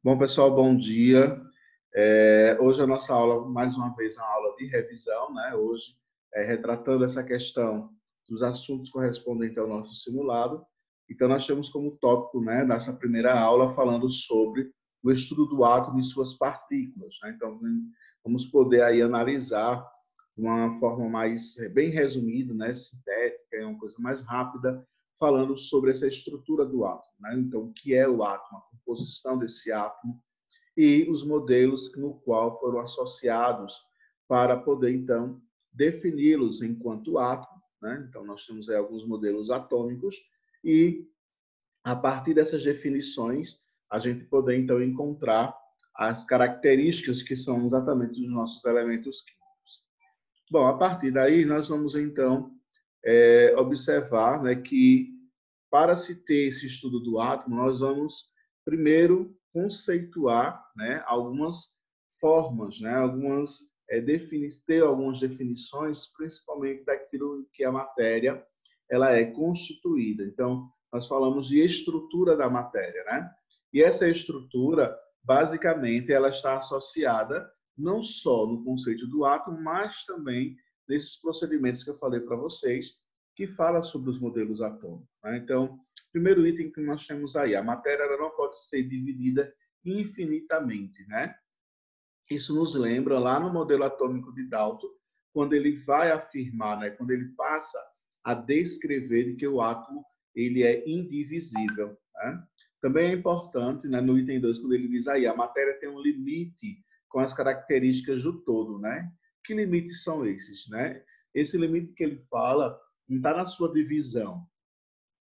Bom, pessoal, bom dia. Hoje a nossa aula, mais uma vez, é uma aula de revisão, né? Hoje, retratando essa questão dos assuntos correspondentes ao nosso simulado. Então, nós temos como tópico, né, nessa primeira aula, falando sobre o estudo do átomo e suas partículas, né? Então, vamos poder aí analisar de uma forma mais, bem resumida, né, sintética, é uma coisa mais rápida, falando sobre essa estrutura do átomo, né? Então, o que é o átomo, a composição desse átomo e os modelos no qual foram associados para poder, então, defini-los enquanto átomo, né? Então, nós temos aí alguns modelos atômicos e, a partir dessas definições, a gente poder, então, encontrar as características que são exatamente dos nossos elementos químicos. Bom, a partir daí, nós vamos, então, observar, né, que para se ter esse estudo do átomo, nós vamos primeiro conceituar, né, algumas formas, né, ter algumas definições, principalmente daquilo que a matéria ela é constituída. Então, nós falamos de estrutura da matéria, né? E essa estrutura, basicamente, ela está associada não só no conceito do átomo, mas também nesses procedimentos que eu falei para vocês, que fala sobre os modelos atômicos, né? Então, primeiro item que nós temos aí, a matéria ela não pode ser dividida infinitamente, né? Isso nos lembra lá no modelo atômico de Dalton, quando ele vai afirmar, né, quando ele passa a descrever que o átomo ele é indivisível, né? Também é importante, né, no item 2, quando ele diz aí, a matéria tem um limite com as características do todo, né? Que limites são esses, né? Esse limite que ele fala não está na sua divisão,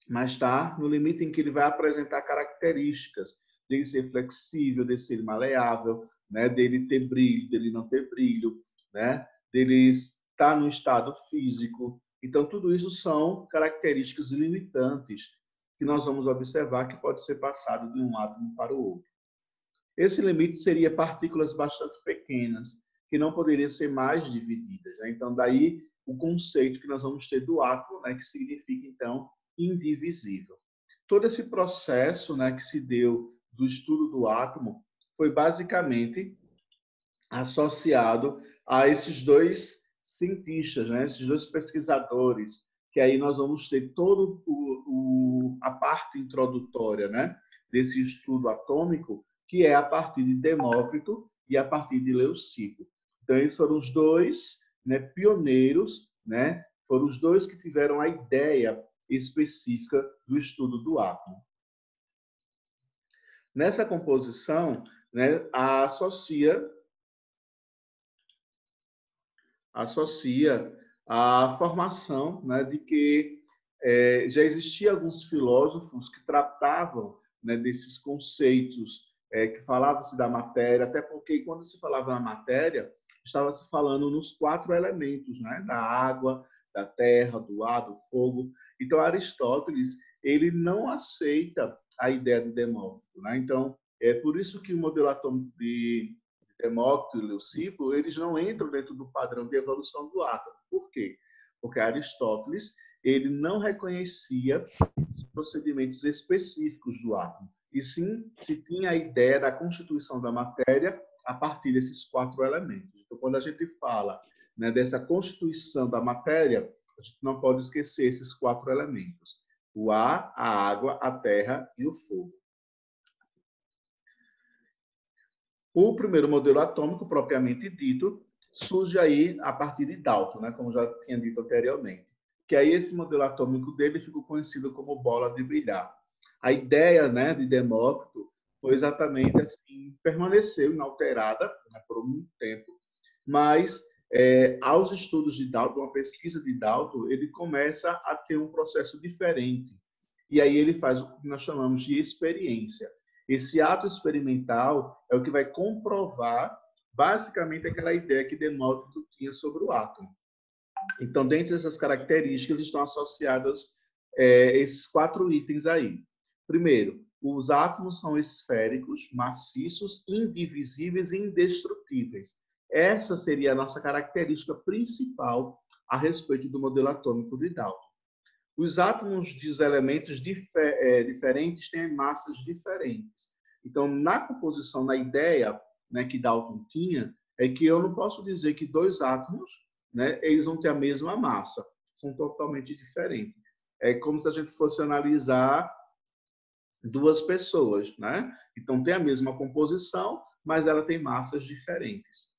mas está no limite em que ele vai apresentar características dele ser flexível, de ser maleável, né, dele ter brilho, dele não ter brilho, né, dele estar no estado físico. Então, tudo isso são características limitantes que nós vamos observar que pode ser passado de um átomo para o outro. Esse limite seria partículas bastante pequenas, que não poderiam ser mais divididas, né? Então, daí o conceito que nós vamos ter do átomo, né, que significa, então, indivisível. Todo esse processo, né, que se deu do estudo do átomo foi basicamente associado a esses dois cientistas, né, esses dois pesquisadores, que aí nós vamos ter toda a parte introdutória, né, desse estudo atômico, que é a partir de Demócrito e a partir de Leucipo. Então, eles foram os dois, né, pioneiros, né, foram os dois que tiveram a ideia específica do estudo do átomo. Nessa composição, né, associa a formação, né, de que já existiam alguns filósofos que tratavam, né, desses conceitos, que falavam-se da matéria, até porque quando se falava na matéria, estava se falando nos 4 elementos, né, da água, da terra, do ar, do fogo. Então, Aristóteles ele não aceita a ideia de Demócrito, né? Então, é por isso que o modelo atômico de Demócrito e Leucipo, eles não entram dentro do padrão de evolução do átomo. Por quê? Porque Aristóteles ele não reconhecia os procedimentos específicos do átomo, e sim se tinha a ideia da constituição da matéria a partir desses 4 elementos. Então, quando a gente fala, né, dessa constituição da matéria, a gente não pode esquecer esses 4 elementos: o ar, a água, a terra e o fogo. O primeiro modelo atômico, propriamente dito, surge aí a partir de Dalton, né, como já tinha dito anteriormente. Que aí esse modelo atômico dele ficou conhecido como bola de brilhar. A ideia, né, de Demócrito foi exatamente assim, permaneceu inalterada, né, por muito tempo, mas aos estudos de Dalton, a pesquisa de Dalton, ele começa a ter um processo diferente. E aí ele faz o que nós chamamos de experiência. Esse ato experimental é o que vai comprovar basicamente aquela ideia que Demócrito tinha sobre o átomo. Então, dentre essas características estão associadas esses 4 itens aí. Primeiro, os átomos são esféricos, maciços, indivisíveis e indestrutíveis. Essa seria a nossa característica principal a respeito do modelo atômico de Dalton. Os átomos dos elementos diferentes têm massas diferentes. Então, na composição, na ideia, né, que Dalton tinha, é que eu não posso dizer que dois átomos, né, eles vão ter a mesma massa. São totalmente diferentes. É como se a gente fosse analisar duas pessoas, né? Então, tem a mesma composição, mas ela tem massas diferentes.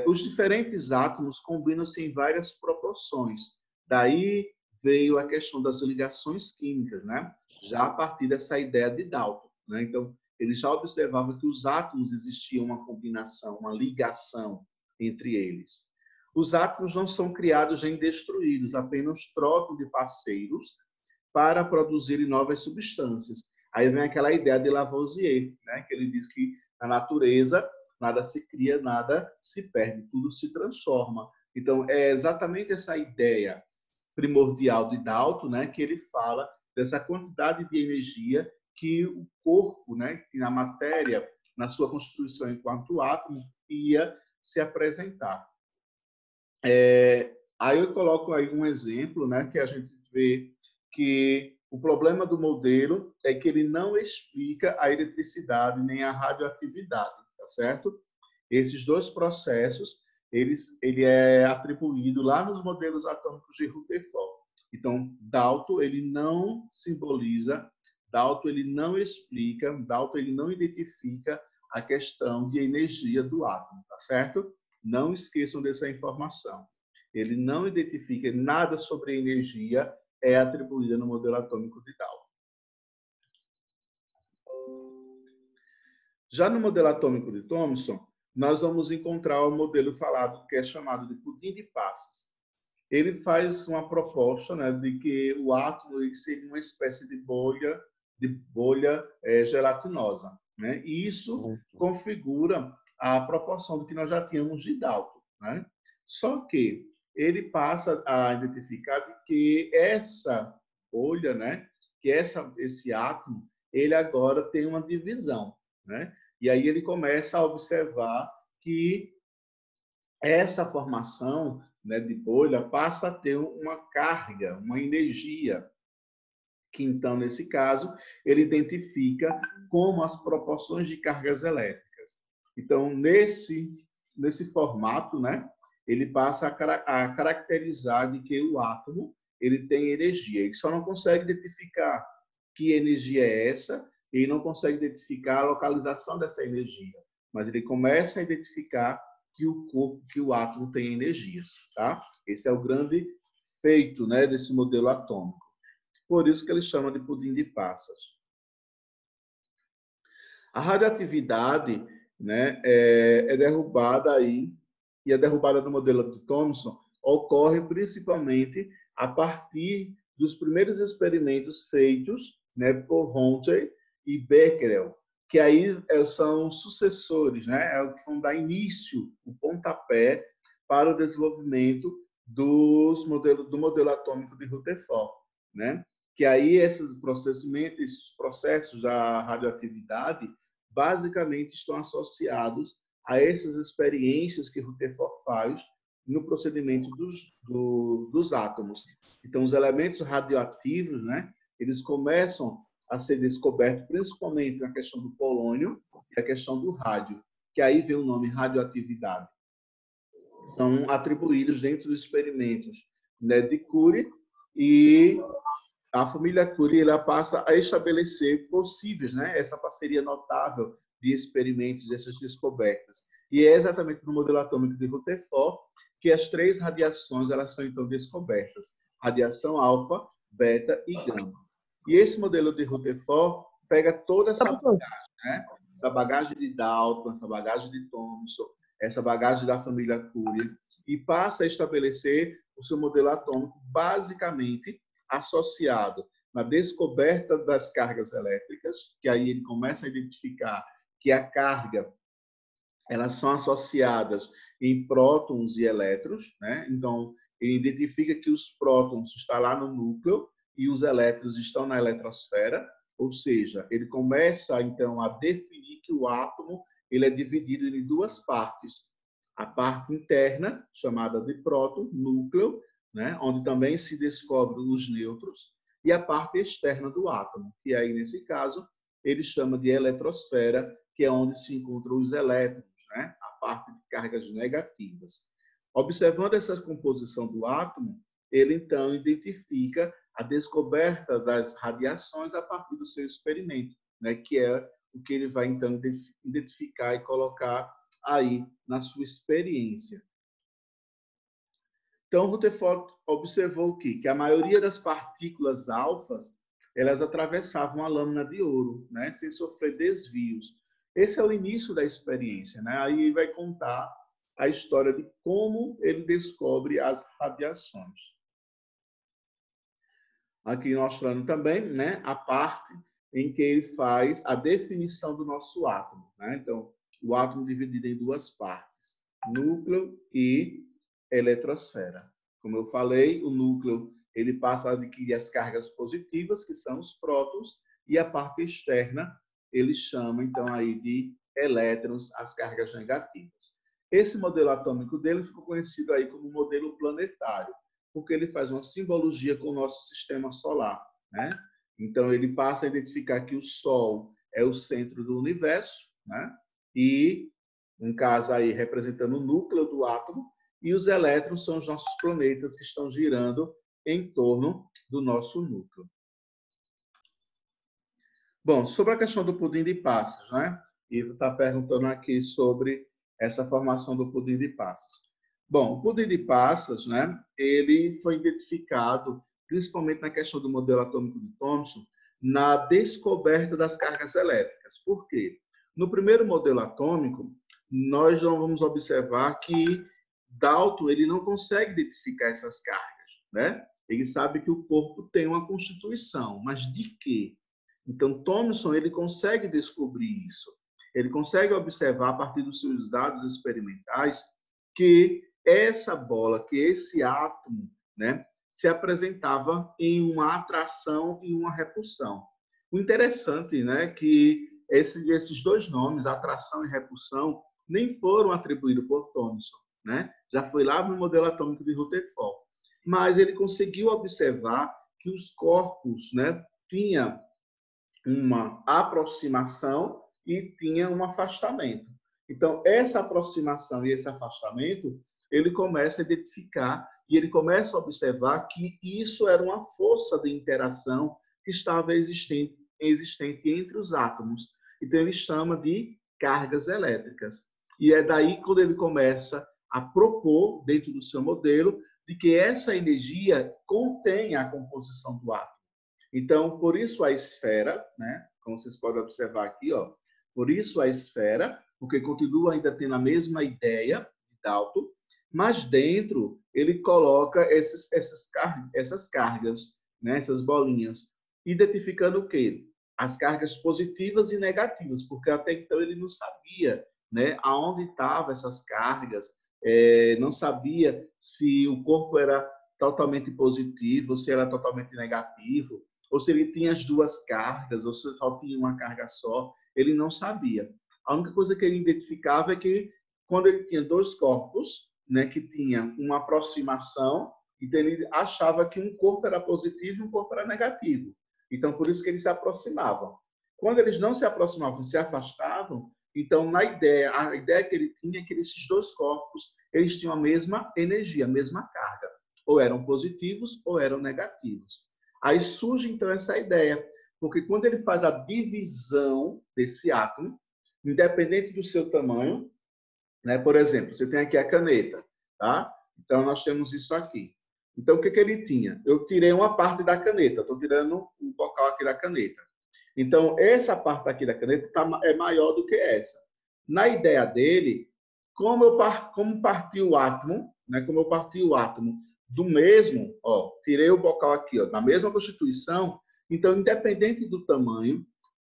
Os diferentes átomos combinam-se em várias proporções. Daí veio a questão das ligações químicas, né? Já a partir dessa ideia de Dalton, né? Então, ele já observava que os átomos existiam uma combinação, uma ligação entre eles. Os átomos não são criados nem destruídos, apenas trocam de parceiros para produzirem novas substâncias. Aí vem aquela ideia de Lavoisier, né? Que ele diz que na natureza nada se cria, nada se perde, tudo se transforma. Então, é exatamente essa ideia primordial de Dalton, né, que ele fala dessa quantidade de energia que o corpo, né, que a matéria, na sua constituição enquanto átomo, ia se apresentar. Aí eu coloco aí um exemplo, né, que a gente vê que o problema do modelo é que ele não explica a eletricidade nem a radioatividade, tá certo? Esses dois processos, ele é atribuído lá nos modelos atômicos de Rutherford. Então, Dalton, ele não simboliza, Dalton, ele não explica, Dalton, ele não identifica a questão de energia do átomo, tá certo? Não esqueçam dessa informação. Ele não identifica nada sobre energia, é atribuída no modelo atômico de Dalton. Já no modelo atômico de Thomson, nós vamos encontrar o modelo falado que é chamado de pudim de passas. Ele faz uma proposta, né, de que o átomo seria uma espécie de bolha gelatinosa, né? E isso configura a proporção do que nós já tínhamos de Dalton, né? Só que ele passa a identificar que essa bolha, né, que esse átomo, ele agora tem uma divisão, né? E aí ele começa a observar que essa formação, né, de bolha passa a ter uma carga, uma energia, que então, nesse caso, ele identifica como as proporções de cargas elétricas. Então, nesse formato, né, ele passa a caracterizar de que o átomo ele tem energia. Ele só não consegue identificar que energia é essa, e não consegue identificar a localização dessa energia, mas ele começa a identificar que o corpo, que o átomo tem energias, tá? Esse é o grande feito, né, desse modelo atômico. Por isso que ele chama de pudim de passas. A radioatividade, né, é derrubada aí, e a derrubada do modelo de Thomson ocorre principalmente a partir dos primeiros experimentos feitos, né, por Röntgen e Becquerel, que aí são sucessores, né, é o que vão dar início, o pontapé para o desenvolvimento do modelo atômico de Rutherford, né? Que aí esses processos da radioatividade basicamente estão associados a essas experiências que Rutherford faz no procedimento dos átomos. Então, os elementos radioativos, né, eles começam a ser descobertos principalmente na questão do polônio e a questão do rádio, que aí vem o nome radioatividade. São atribuídos dentro dos experimentos, né, de Curie, e a família Curie ela passa a estabelecer possíveis, né, essa parceria notável de experimentos, dessas descobertas. E é exatamente no modelo atômico de Rutherford que as três radiações elas são então descobertas: radiação alfa, beta e gama. E esse modelo de Rutherford pega toda essa bagagem, né? Essa bagagem de Dalton, essa bagagem de Thomson, essa bagagem da família Curie, e passa a estabelecer o seu modelo atômico basicamente associado na descoberta das cargas elétricas, que aí ele começa a identificar que a carga elas são associadas em prótons e elétrons, né? Então, ele identifica que os prótons estão lá no núcleo e os elétrons estão na eletrosfera, ou seja, ele começa, então, a definir que o átomo ele é dividido em duas partes. A parte interna, chamada de próton, núcleo, né? Onde também se descobrem os nêutrons, e a parte externa do átomo, que aí, nesse caso, ele chama de eletrosfera, que é onde se encontram os elétrons, né? A parte de cargas negativas. Observando essa composição do átomo, ele então identifica a descoberta das radiações a partir do seu experimento, né? Que é o que ele vai então identificar e colocar aí na sua experiência. Então, Rutherford observou o quê? Que a maioria das partículas alfas, elas atravessavam a lâmina de ouro, né? Sem sofrer desvios. Esse é o início da experiência, né? Aí ele vai contar a história de como ele descobre as radiações. Aqui mostrando também, né, a parte em que ele faz a definição do nosso átomo, né? Então, o átomo dividido em duas partes, núcleo e eletrosfera. Como eu falei, o núcleo ele passa a adquirir as cargas positivas, que são os prótons, e a parte externa ele chama então aí de elétrons, as cargas negativas. Esse modelo atômico dele ficou conhecido aí como modelo planetário, porque ele faz uma simbologia com o nosso sistema solar, né? Então ele passa a identificar que o Sol é o centro do universo, né? E um caso aí representando o núcleo do átomo, e os elétrons são os nossos planetas que estão girando em torno do nosso núcleo. Bom, sobre a questão do pudim de passas, né? Ivo está perguntando aqui sobre essa formação do pudim de passas. Bom, o pudim de passas, né? Ele foi identificado, principalmente na questão do modelo atômico de Thomson, na descoberta das cargas elétricas. Por quê? No primeiro modelo atômico, nós não vamos observar que Dalton ele não consegue identificar essas cargas, né? Ele sabe que o corpo tem uma constituição, mas de quê? Então, Thomson ele consegue descobrir isso. Ele consegue observar, a partir dos seus dados experimentais, que essa bola, que esse átomo, né, se apresentava em uma atração e uma repulsão. O interessante, né, que esses dois nomes, atração e repulsão, nem foram atribuídos por Thomson, né? Já foi lá no modelo atômico de Rutherford. Mas ele conseguiu observar que os corpos, né, tinham uma aproximação e tinha um afastamento. Então, essa aproximação e esse afastamento, ele começa a identificar e ele começa a observar que isso era uma força de interação que estava existente entre os átomos. Então, ele chama de cargas elétricas. E é daí quando ele começa a propor, dentro do seu modelo, de que essa energia contém a composição do átomo. Então, por isso a esfera, né? Como vocês podem observar aqui, ó, por isso a esfera, porque continua ainda tendo a mesma ideia de Dalton, mas dentro ele coloca essas cargas, né? Essas bolinhas, identificando o quê? As cargas positivas e negativas, porque até então ele não sabia, né? Aonde estavam essas cargas, não sabia se o corpo era totalmente positivo, se era totalmente negativo, ou se ele tinha as duas cargas, ou se só tinha uma carga só, ele não sabia. A única coisa que ele identificava é que quando ele tinha dois corpos, né, que tinha uma aproximação, então ele achava que um corpo era positivo e um corpo era negativo. Então, por isso que eles se aproximavam. Quando eles não se aproximavam, se afastavam, então, a ideia que ele tinha é que esses dois corpos, eles tinham a mesma energia, a mesma carga. Ou eram positivos ou eram negativos. Aí surge, então, essa ideia, porque quando ele faz a divisão desse átomo, independente do seu tamanho, né? Por exemplo, você tem aqui a caneta, tá? Então, nós temos isso aqui. Então, o que ele tinha? Eu tirei uma parte da caneta, estou tirando o bocal aqui da caneta. Então, essa parte aqui da caneta é maior do que essa. Na ideia dele, como parti o átomo, né? Como eu parti o átomo do mesmo, ó, tirei o bocal aqui, ó, na mesma constituição, então, independente do tamanho,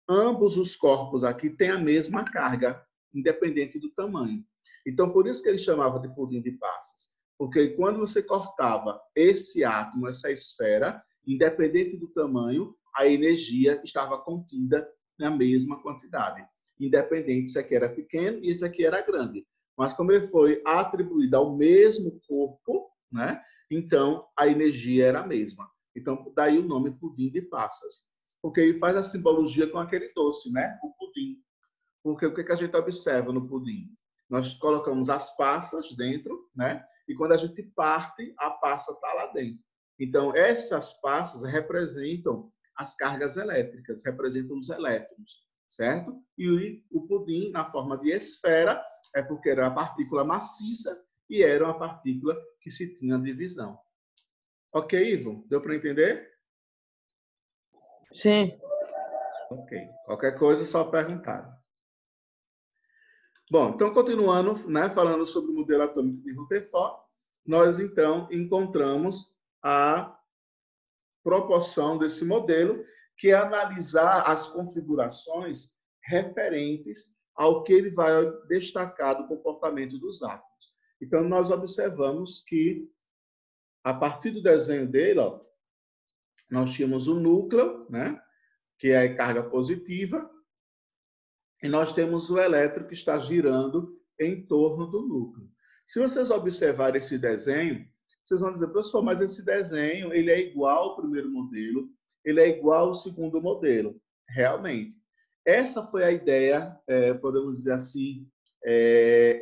ambos os corpos aqui têm a mesma carga, independente do tamanho. Então, por isso que ele chamava de pudim de passas, porque quando você cortava esse átomo, essa esfera, independente do tamanho, a energia estava contida na mesma quantidade, independente se aqui era pequeno e esse aqui era grande. Mas como ele foi atribuído ao mesmo corpo, né? Então, a energia era a mesma. Então, daí o nome pudim de passas. porque ele faz a simbologia com aquele doce, né? O pudim. Porque o que a gente observa no pudim? Nós colocamos as passas dentro, né? E quando a gente parte, a passa está lá dentro. Então, essas passas representam as cargas elétricas, representam os elétrons, certo? E o pudim, na forma de esfera, é porque era uma partícula maciça e era uma partícula que se tinha divisão. Ok, Ivo? Deu para entender? Sim. Ok. Qualquer coisa, só perguntar. Bom, então, continuando, né, falando sobre o modelo atômico de Rutherford, nós, então, encontramos a proporção desse modelo, que é analisar as configurações referentes ao que ele vai destacar do comportamento dos átomos. Então, nós observamos que, a partir do desenho dele, ó, nós tínhamos o núcleo, né, que é a carga positiva, e nós temos o elétron que está girando em torno do núcleo. Se vocês observarem esse desenho, vocês vão dizer, professor, mas esse desenho ele é igual ao primeiro modelo, ele é igual ao segundo modelo. Realmente. Essa foi a ideia, podemos dizer assim,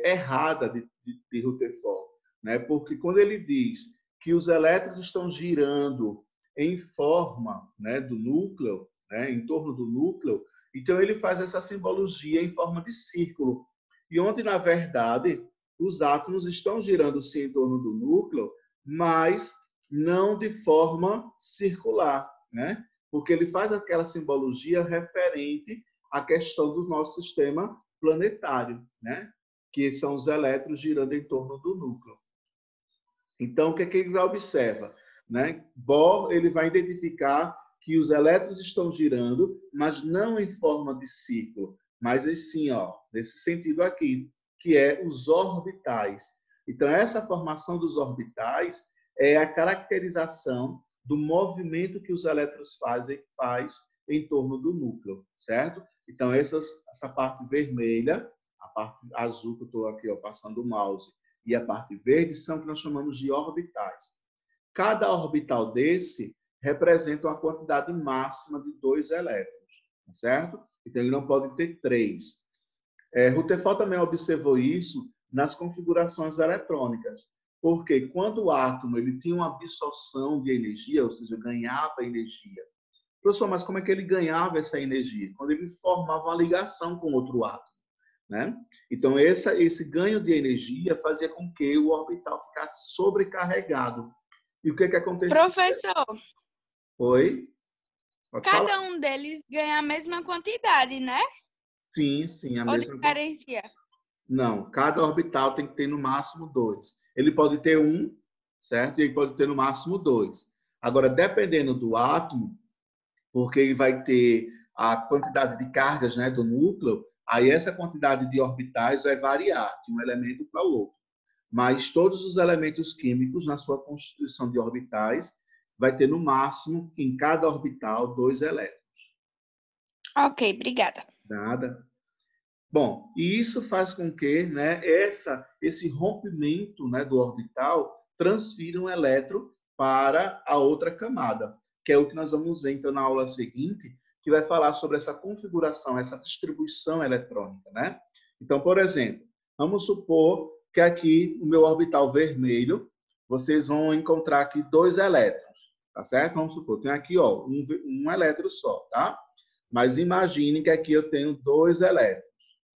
errada de Rutherford, né? Porque quando ele diz que os elétrons estão girando em forma, né, do núcleo, né, em torno do núcleo, então ele faz essa simbologia em forma de círculo. E onde, na verdade, os átomos estão girando sim em torno do núcleo, mas não de forma circular, né? Porque ele faz aquela simbologia referente à questão do nosso sistema planetário, né? Que são os elétrons girando em torno do núcleo. Então, o que é que ele observa? Né? Bohr ele vai identificar que os elétrons estão girando, mas não em forma de círculo, mas assim, ó, nesse sentido aqui, que é os orbitais. Então, essa formação dos orbitais é a caracterização do movimento que os elétrons faz em torno do núcleo, certo? Então, essa parte vermelha, a parte azul que eu estou aqui ó, passando o mouse, e a parte verde são o que nós chamamos de orbitais. Cada orbital desse representa uma quantidade máxima de 2 elétrons, certo? Então, ele não pode ter 3. Rutherford também observou isso nas configurações eletrônicas, porque quando o átomo ele tinha uma absorção de energia, ou seja, ganhava energia. Professor, mas como é que ele ganhava essa energia? Quando ele formava uma ligação com outro átomo. Né? Então, esse ganho de energia fazia com que o orbital ficasse sobrecarregado. E o que acontecia? Professor, Oi? Pode falar. cada um deles ganha a mesma quantidade, né? Sim, sim, a Ou mesma. diferencia? Não, cada orbital tem que ter no máximo 2. Ele pode ter 1, certo? E ele pode ter no máximo 2. Agora, dependendo do átomo, porque ele vai ter a quantidade de cargas, né, do núcleo, aí essa quantidade de orbitais vai variar de um elemento para o outro. Mas todos os elementos químicos, na sua constituição de orbitais, vai ter no máximo, em cada orbital, 2 elétrons. Ok, obrigada. Nada. Bom, e isso faz com que, né, esse rompimento, né, do orbital transfira um elétron para a outra camada, que é o que nós vamos ver então na aula seguinte, que vai falar sobre essa configuração, essa distribuição eletrônica, né? Então, por exemplo, vamos supor que aqui no meu orbital vermelho, vocês vão encontrar aqui 2 elétrons, tá certo? Vamos supor, tem aqui ó, um elétron só, tá? Mas imagine que aqui eu tenho 2 elétrons.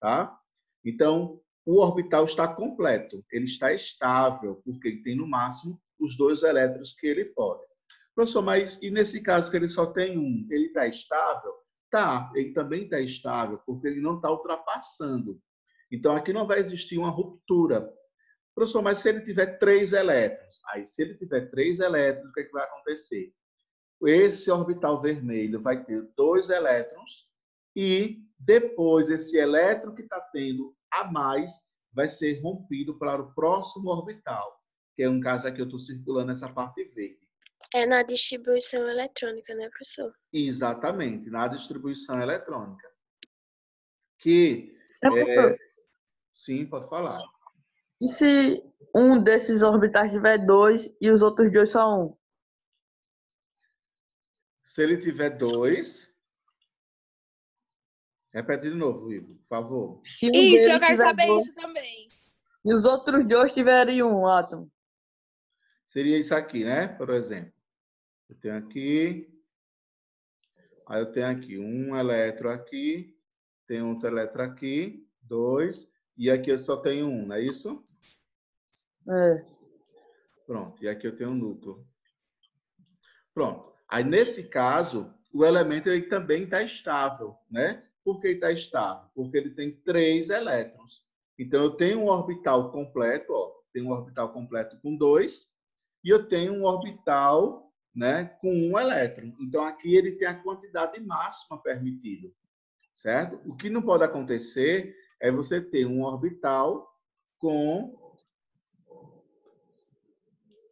Tá? Então, o orbital está completo, ele está estável, porque ele tem no máximo os 2 elétrons que ele pode. Professor, mas e nesse caso que ele só tem um, ele está estável? Tá, ele também está estável, porque ele não está ultrapassando. Então, aqui não vai existir uma ruptura. Professor, mas se ele tiver 3 elétrons? Aí, se ele tiver 3 elétrons, o que, é que vai acontecer? Esse orbital vermelho vai ter 2 elétrons e depois esse elétron que está tendo a mais vai ser rompido para o próximo orbital, que é um caso aqui eu estou circulando essa parte verde. É na distribuição eletrônica, né, professor? Exatamente, na distribuição eletrônica. Que sim, pode falar. E se um desses orbitais tiver 2 e os outros 2 só 1? Se ele tiver 2, Repete de novo, Ivo, por favor. Se um Isso, eu deles quero tiver saber dois, isso também. e os outros dois tiverem um átomo. Seria isso aqui, né? Por exemplo. Eu tenho aqui. Aí eu tenho aqui um elétron aqui. Tem outro elétron aqui. 2. E aqui eu só tenho um, não é isso? É. Pronto. E aqui eu tenho um núcleo. Pronto. Aí, nesse caso, o elemento ele também está estável, né? Por que está estável? Porque ele tem 3 elétrons. Então, eu tenho um orbital completo, ó. Tenho um orbital completo com 2. E eu tenho um orbital, né, com 1 elétron. Então, aqui ele tem a quantidade máxima permitida, certo? O que não pode acontecer é você ter um orbital com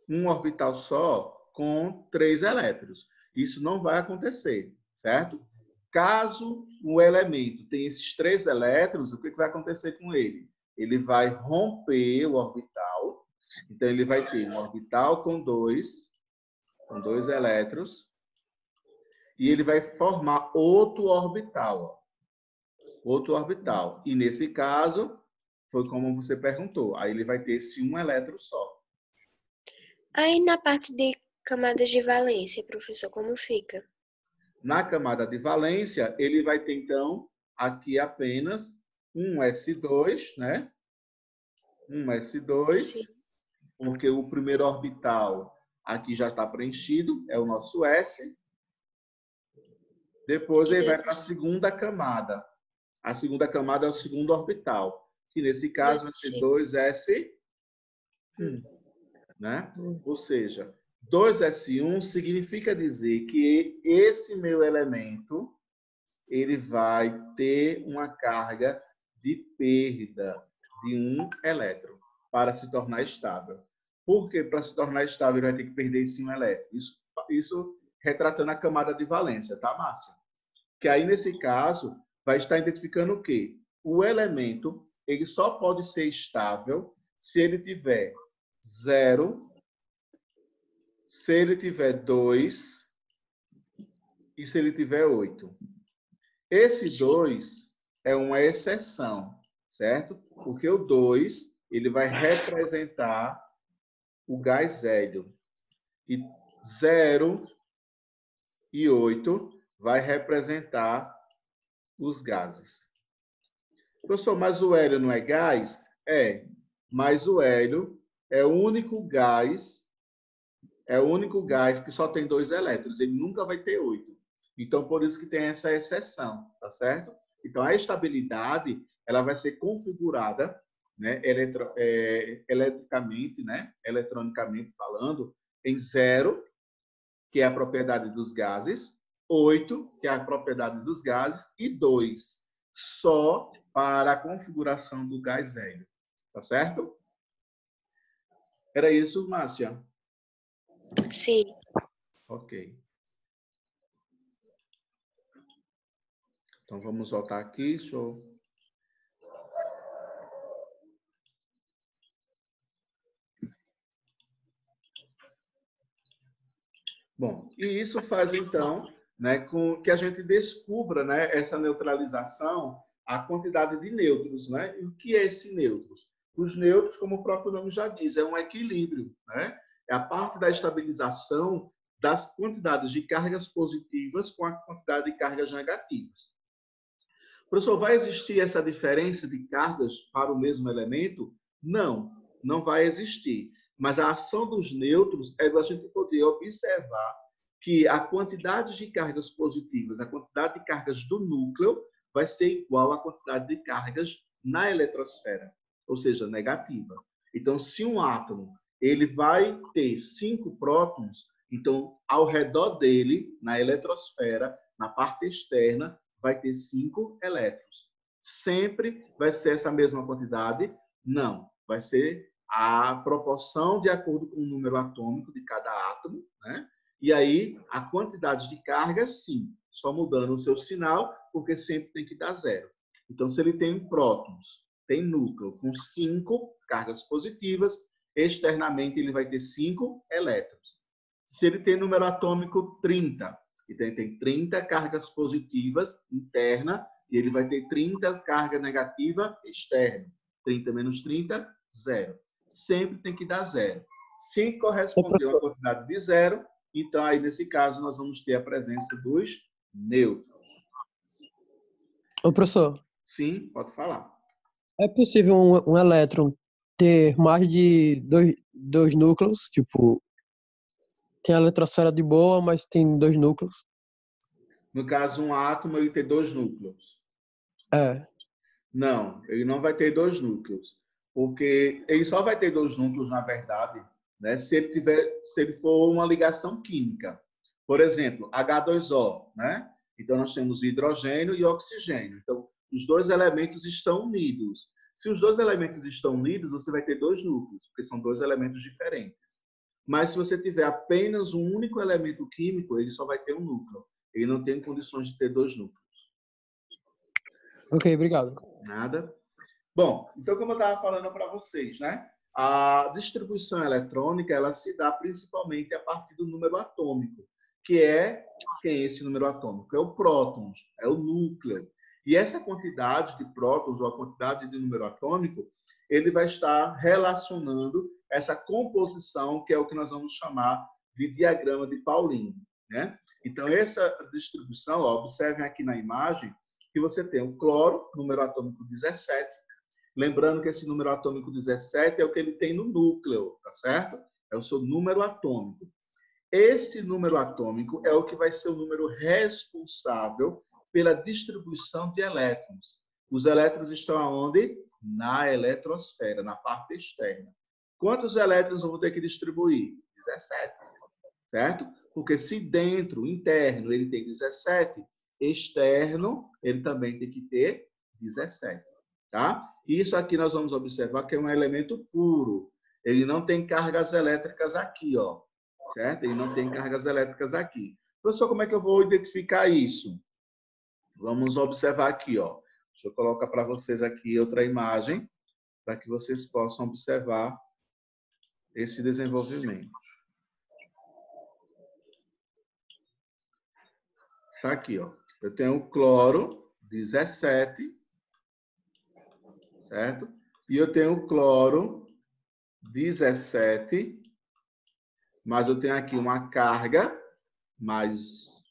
um orbital só com 3 elétrons. Isso não vai acontecer, certo? Caso o elemento tenha esses 3 elétrons, o que vai acontecer com ele? Ele vai romper o orbital. Então, ele vai ter um orbital com 2 elétrons, e ele vai formar outro orbital. Ó. Outro orbital. E, nesse caso, foi como você perguntou. Aí, ele vai ter esse 1 elétron só. Aí na parte de camadas de valência, professor, como fica? Na camada de valência, ele vai ter, então, aqui apenas um S2, né? Um S2, Sim. porque o primeiro orbital aqui já está preenchido, é o nosso S. Depois E ele vai dois para a segunda camada. A segunda camada é o segundo orbital, que nesse caso vai ser 2S1, né? Ou seja, 2S1 significa dizer que esse meu elemento ele vai ter uma carga de perda de 1 elétron para se tornar estável. Por que para se tornar estável ele vai ter que perder esse 1 elétron? Isso retratando a camada de valência, tá, Márcia? Que aí, nesse caso, vai estar identificando o quê? O elemento ele só pode ser estável se ele tiver 0, se ele tiver 2 e se ele tiver 8. Esse 2 é uma exceção, certo? Porque o 2 ele vai representar o gás hélio. E 0 e 8 vai representar os gases. Professor, mas o hélio não é gás? É, mas o hélio é o único gás que só tem 2 elétrons. Ele nunca vai ter 8. Então, por isso que tem essa exceção, tá certo? Então, a estabilidade ela vai ser configurada, né, eletricamente, né, eletronicamente falando, em 0, que é a propriedade dos gases, 8, que é a propriedade dos gases, e 2, só para a configuração do gás hélio. Tá certo? Era isso, Márcia? Sim. Ok. Então, vamos voltar aqui. Show. Bom, e isso faz, então, né, com que a gente descubra, né, essa neutralização, a quantidade de nêutrons. Né? E o que é esse nêutrons? Os nêutrons, como o próprio nome já diz, é um equilíbrio. Né? É a parte da estabilização das quantidades de cargas positivas com a quantidade de cargas negativas. Professor, vai existir essa diferença de cargas para o mesmo elemento? Não, não vai existir. Mas a ação dos nêutrons é a gente poder observar que a quantidade de cargas positivas, a quantidade de cargas do núcleo, vai ser igual à quantidade de cargas na eletrosfera, ou seja, negativa. Então, se um átomo ele vai ter 5 prótons, então, ao redor dele, na eletrosfera, na parte externa, vai ter 5 elétrons. Sempre vai ser essa mesma quantidade? Não. Vai ser a proporção de acordo com o número atômico de cada átomo, né? E aí, a quantidade de carga, sim, só mudando o seu sinal, porque sempre tem que dar 0. Então, se ele tem prótons, tem núcleo com 5 cargas positivas, externamente ele vai ter 5 elétrons. Se ele tem número atômico 30, então ele tem 30 cargas positivas interna E ele vai ter 30 carga negativa externa. 30 menos 30, 0. Sempre tem que dar 0. Se corresponder a uma quantidade de 0, então aí nesse caso nós vamos ter a presença dos nêutrons. Ô, professor, Sim, pode falar. é possível um elétron ter mais de dois núcleos? Tipo, tem a eletrosfera de boa, mas tem 2 núcleos? No caso, um átomo ele tem 2 núcleos. É. Não, ele não vai ter 2 núcleos. Porque ele só vai ter 2 núcleos, na verdade, né, se ele for uma ligação química. Por exemplo, H2O, né? Então, nós temos hidrogênio e oxigênio. Então, os 2 elementos estão unidos. Se os 2 elementos estão unidos, você vai ter 2 núcleos, porque são 2 elementos diferentes. Mas, se você tiver apenas um único elemento químico, ele só vai ter um núcleo. Ele não tem condições de ter 2 núcleos. Ok, obrigado. Nada. Bom, então, como eu estava falando para vocês, né? A distribuição eletrônica, ela se dá principalmente a partir do número atômico, que é quem é esse número atômico? É o prótons, é o núcleo. E essa quantidade de prótons, ou a quantidade de número atômico, ele vai estar relacionando essa composição, que é o que nós vamos chamar de diagrama de Pauling, né? Então, essa distribuição, ó, observem aqui na imagem, que você tem o cloro, número atômico 17. Lembrando que esse número atômico 17 é o que ele tem no núcleo, tá certo? É o seu número atômico. Esse número atômico é o que vai ser o número responsável pela distribuição de elétrons. Os elétrons estão aonde? Na eletrosfera, na parte externa. Quantos elétrons eu vou ter que distribuir? 17, certo? Porque se dentro, interno, ele tem 17, externo, ele também tem que ter 17, tá? Isso aqui nós vamos observar que é um elemento puro. Ele não tem cargas elétricas aqui, ó, certo? Ele não tem cargas elétricas aqui. Professor, como é que eu vou identificar isso? Vamos observar aqui, ó. Deixa eu colocar para vocês aqui outra imagem, para que vocês possam observar esse desenvolvimento. Isso aqui, ó. Eu tenho o cloro 17, certo? E eu tenho o cloro 17, mas eu tenho aqui uma carga, mais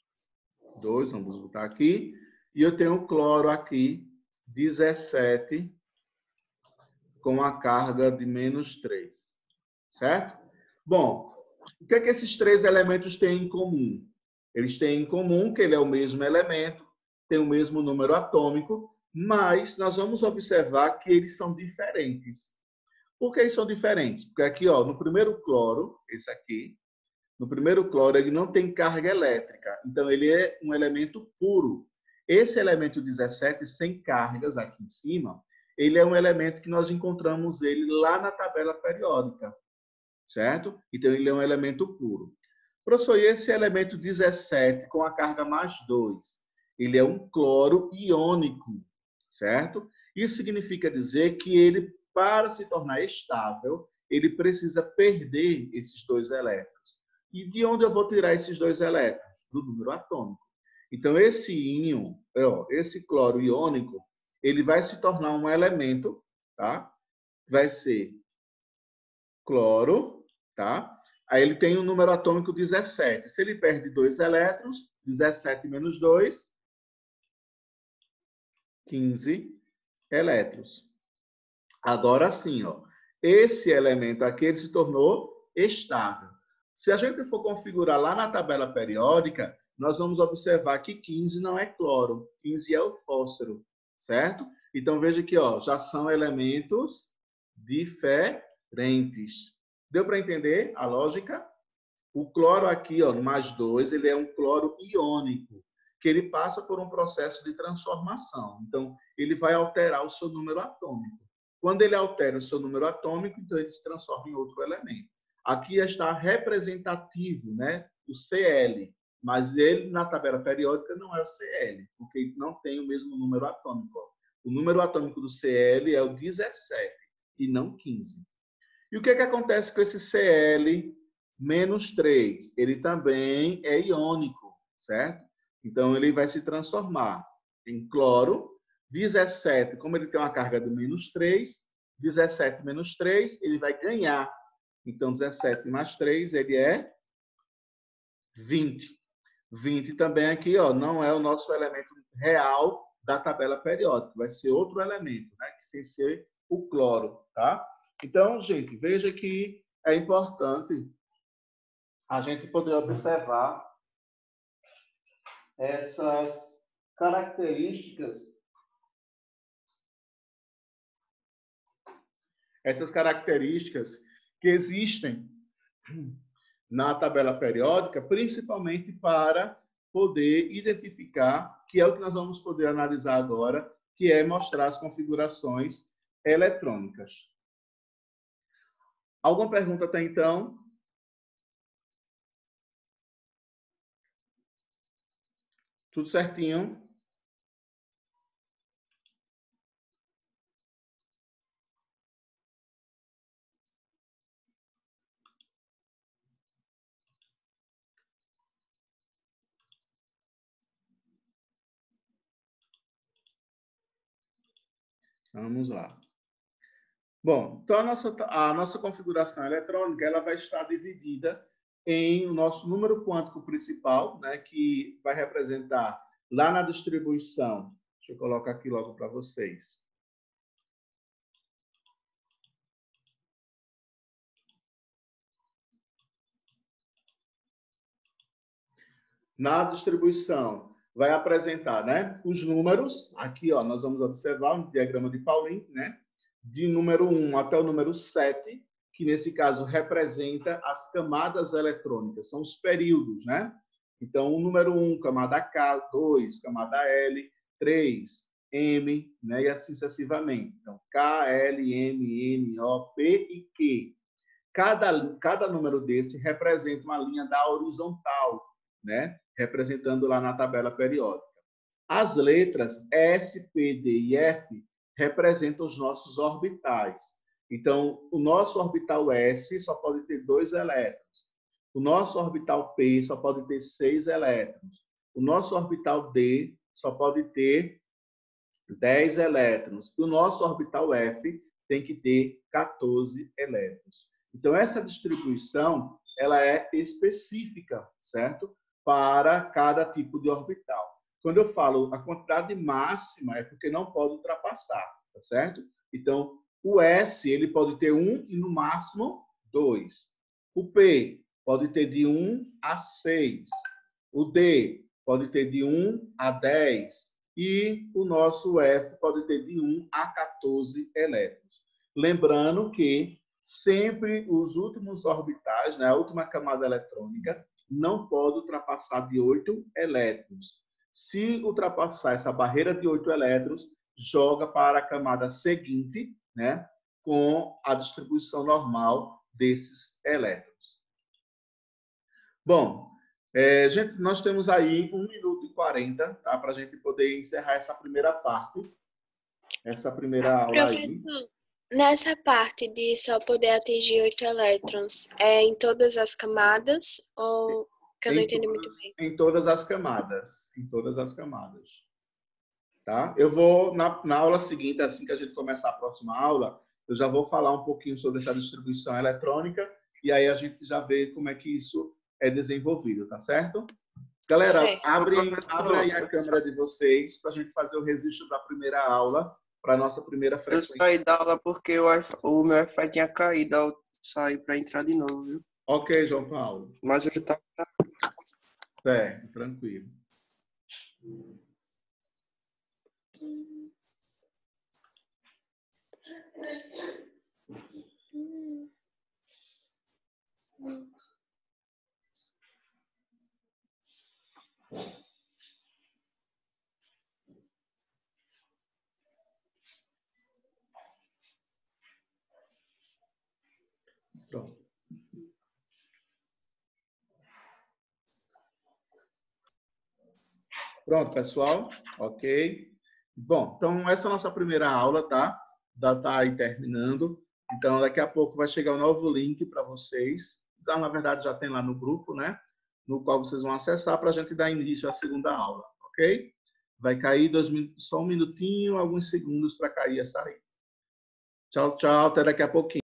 2, vamos botar aqui, e eu tenho o cloro aqui 17, com a carga de menos 3, certo? Bom, o que é que esses 3 elementos têm em comum? Eles têm em comum que ele é o mesmo elemento, tem o mesmo número atômico, mas nós vamos observar que eles são diferentes. Por que eles são diferentes? Porque aqui, ó, no primeiro cloro, esse aqui, no primeiro cloro, ele não tem carga elétrica. Então, ele é um elemento puro. Esse elemento 17, sem cargas aqui em cima, ele é um elemento que nós encontramos ele lá na tabela periódica, certo? Então, ele é um elemento puro. Professor, e esse elemento 17 com a carga mais 2? Ele é um cloro iônico, certo? Isso significa dizer que ele, para se tornar estável, ele precisa perder esses 2 elétrons. E de onde eu vou tirar esses 2 elétrons? Do número atômico. Então, esse íon, esse cloro iônico, ele vai se tornar um elemento, tá? Vai ser cloro, tá? Aí ele tem o número atômico 17. Se ele perde 2 elétrons, 17 menos 2, 15 elétrons. Agora sim, ó, esse elemento aqui ele se tornou estável. Se a gente for configurar lá na tabela periódica, nós vamos observar que 15 não é cloro, 15 é o fósforo, certo? Então veja que, ó, já são elementos diferentes. Deu para entender a lógica? O cloro aqui, ó, no mais 2, ele é um cloro iônico, que ele passa por um processo de transformação. Então, ele vai alterar o seu número atômico. Quando ele altera o seu número atômico, então ele se transforma em outro elemento. Aqui está representativo, né, o Cl, mas ele na tabela periódica não é o Cl, porque ele não tem o mesmo número atômico. O número atômico do Cl é o 17 e não 15. E o que acontece com esse Cl menos 3? Ele também é iônico, certo? Então, ele vai se transformar. em cloro. 17, como ele tem uma carga de -3, 17 menos 3, ele vai ganhar. Então, 17 mais 3, ele é 20. 20 também aqui, ó, não é o nosso elemento real da tabela periódica, vai ser outro elemento, né, que sem ser o cloro, tá? Então, gente, veja que é importante a gente poder observar essas características que existem na tabela periódica, principalmente para poder identificar, que é o que nós vamos poder analisar agora, que é mostrar as configurações eletrônicas. Alguma pergunta até então? Tudo certinho? Vamos lá. Bom, então a nossa configuração eletrônica ela vai estar dividida em o nosso número quântico principal, né, que vai representar lá na distribuição. Deixa eu colocar aqui logo para vocês. Na distribuição, vai apresentar, né, os números. Aqui, ó, nós vamos observar um diagrama de Pauling, né, de número 1 até o número 7, que nesse caso representa as camadas eletrônicas, são os períodos, né? Então, o número 1, camada K, 2, camada L, 3, M, né, e assim sucessivamente. Então, K, L, M, N, O, P e Q. Cada número desse representa uma linha da horizontal, né? Representando lá na tabela periódica. As letras S, P, D e F representam os nossos orbitais. Então, o nosso orbital S só pode ter 2 elétrons. O nosso orbital P só pode ter 6 elétrons. O nosso orbital D só pode ter 10 elétrons. E o nosso orbital F tem que ter 14 elétrons. Então, essa distribuição ela é específica, certo? Para cada tipo de orbital. Quando eu falo a quantidade máxima, é porque não pode ultrapassar, tá certo? Então, o S ele pode ter 1 e, no máximo, 2. O P pode ter de 1 a 6. O D pode ter de 1 a 10. E o nosso F pode ter de 1 a 14 elétrons. Lembrando que sempre os últimos orbitais, né, a última camada eletrônica, não pode ultrapassar de 8 elétrons. Se ultrapassar essa barreira de 8 elétrons, joga para a camada seguinte, né, com a distribuição normal desses elétrons. Bom, gente, nós temos aí 1 minuto e 40, tá, para a gente poder encerrar essa primeira parte, essa primeira aula aí. Nessa parte de só poder atingir 8 elétrons, é em todas as camadas ou que eu não entendi muito bem? Em todas as camadas. Em todas as camadas. Tá? Eu vou, na aula seguinte, assim que a gente começar a próxima aula, eu já vou falar um pouquinho sobre essa distribuição eletrônica e aí a gente já vê como é que isso é desenvolvido, tá certo? Galera, abre aí a câmera de vocês para a gente fazer o registro da primeira aula, para a nossa primeira frequência. Eu saí da aula porque o meu Wi-Fi tinha caído ao sair para entrar de novo, viu? Ok, João Paulo. Mas eu já estava... Certo, tranquilo. Pronto. Pronto, pessoal? Ok. Bom, então essa é a nossa primeira aula, tá? Já está aí terminando. Então, daqui a pouco vai chegar um novo link para vocês. Então, na verdade, já tem lá no grupo, né? No qual vocês vão acessar para a gente dar início à segunda aula, ok? Vai cair só um minutinho, alguns segundos para cair e sair. Tchau, tchau. Até daqui a pouquinho.